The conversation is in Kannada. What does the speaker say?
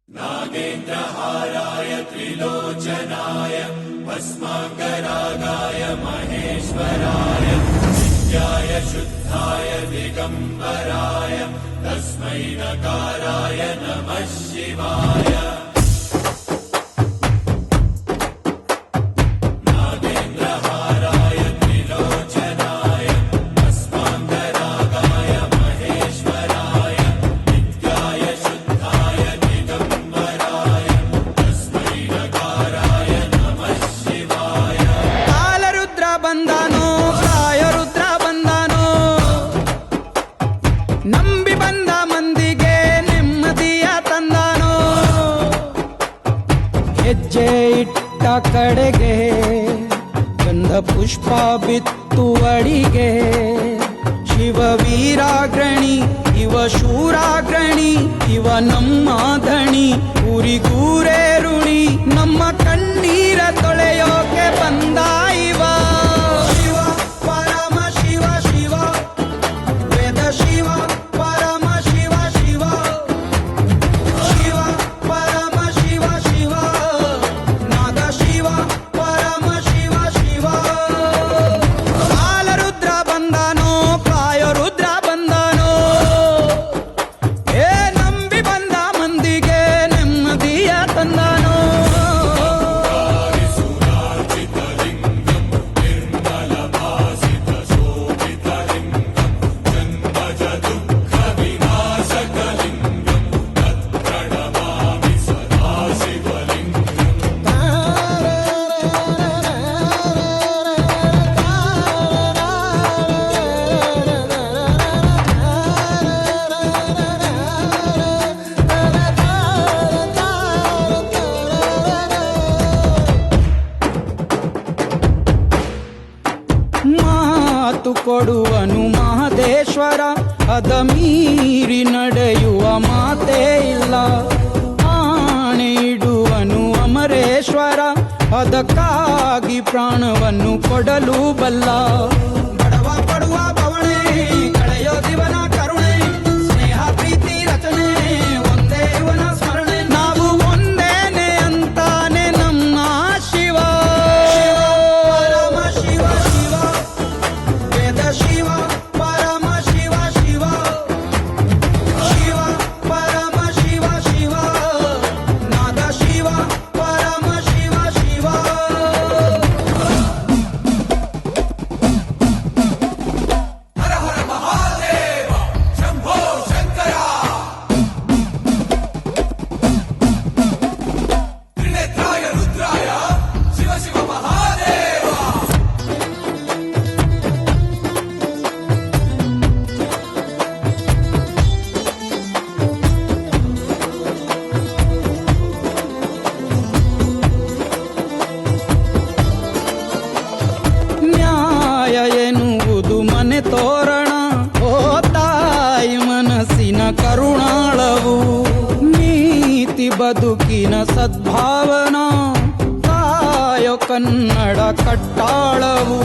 नागेन्द्रहाराय त्रिलोचनाय भस्माङ्गरागाय महेश्वराय नित्याय शुद्धाय दिगम्बराय तस्मै नकाराय नमः शिवाय। ನಂಬಿ ಬಂದ ಮಂದಿಗೆ ನೆಮ್ಮದಿಯ ತಂದಾನೋ, ಹೆಜ್ಜೆ ಇಟ್ಟ ಕಡೆಗೆ ಗಂಧ ಪುಷ್ಪ ಬಿತ್ತು ಅಡಿಗೆ. ಶಿವ ವೀರಾಗ್ರಣಿ ಇವ ಶೂರಾಗ್ರಣಿ ಇವ ನಮ್ಮ ಧಣಿ, ಊರಿಗೂರೇ ಋಣಿ ನಮ್ಮ ಕಣ್ಣೀರ ತೊಳೆಯೋಕೆ ಬಂದ ಇವ. ಶಿವ ಪರಮ ಶಿವ ಶಿವ ವೇದ ಶಿವ ಪರಮ ಶಿವ ಶಿವ ಶಿವ ಪರಮ ಶಿವ ಶಿವ ನಾದ ಶಿವ ಪರಮ ಶಿವ ಶಿವ. ಕಾಲರುದ್ರ ಬಂದಾನೋ ಕಾಯ ರುದ್ರ ಬಂದಾನೋ, ಏ ನಂಬಿ ಬಂದ ಮಂದಿಗೆ ನೆಮ್ಮದಿಯ ತಂದಾನೋ. ಮಾತು ಕೊಡುವನು ಮಹದೇಶ್ವರ, ಅದ ಮೀರಿ ನಡೆಯುವ ಮಾತೇ ಇಲ್ಲ. ಆಣೆ ಇಡುವನು ಅಮರೇಶ್ವರ, ಅದಕ್ಕಾಗಿ ಪ್ರಾಣವನ್ನು ಕೊಡಲು ಬಲ್ಲ. ಬಡವ ಪಡುವ ಬವಣೆ ಕಳೆಯೋ ದಿವನ ಕರುಣೆ, ಸ್ನೇಹ ಪ್ರೀತಿ ರಚನೆ ಒಂದೇ ಇವನ ಸ್ಮರಣೆ. ನಾವು ಒಂದೇನೆ ಅಂತಾನೆ ನಮ್ಮ ಶಿವ. ಪರಮ ಶಿವ ಶಿವ ವೇದ ಶಿವ ಪರಮ ಶಿವ ಶಿವ ಶಿವ ಪರಮ ಶಿವ ಶಿವ ನಾದ ಶಿವ ಪರಮ ಶಿವ ಶಿವ. ಹರ ಹರ ಮಹಾದೇವ ಶಂಭೋ ಶಂಕರ, ತ್ರಿನೇತ್ರಾಯ ರುದ್ರಾಯ ಶಿವ ಶಿವ ಮಹಾದೇವ. ನ್ಯಾಯ ಎನ್ನುವುದು ಮನೆ ತೋರಣ, ಓ ತಾಯಿ ಮನಸ್ಸಿನ ಕರುಣಾಳವು. ನೀತಿ ಬದುಕಿನ ಸದ್ಭಾವನಾ, ಕಾಯೋ ಕನ್ನಡ ಕಟ್ಟಾಳವು.